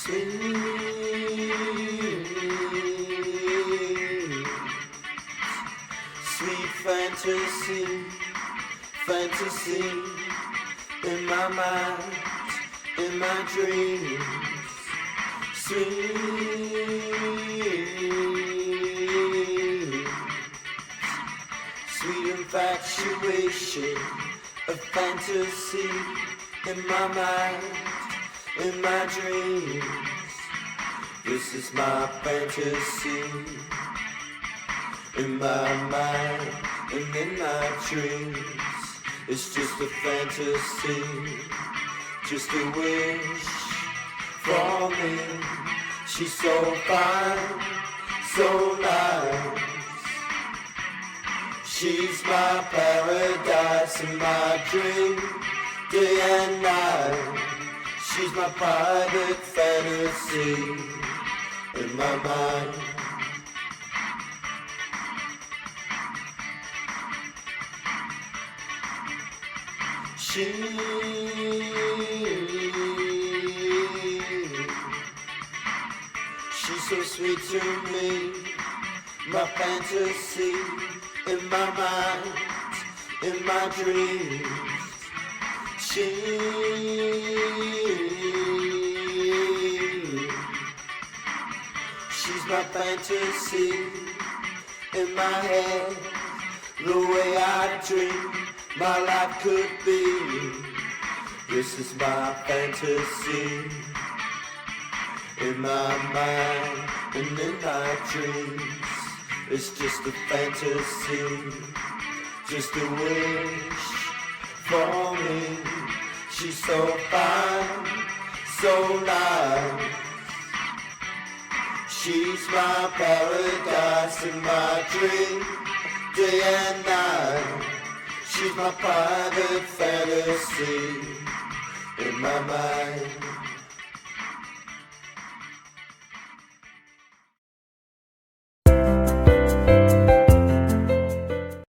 Sweet fantasy in my mind, in my dreams. Sweet infatuation of fantasy in my mind, in my dreams. This is my fantasy in my mind and in my dreams. It's just a fantasy, just a wish for me. She's so fine, so nice. She's my paradise in my dream, day and night. She's my private fantasy in my mind. She's so sweet to me, my fantasy in my mind, in my dreams. She's my fantasy in my head, the way I dream my life could be. This is my fantasy in my mind and in my dreams. It's just a fantasy, just a wish for me. She's so fine, so nice. She's my paradise in my dream, day and night. She's my private fantasy in my mind.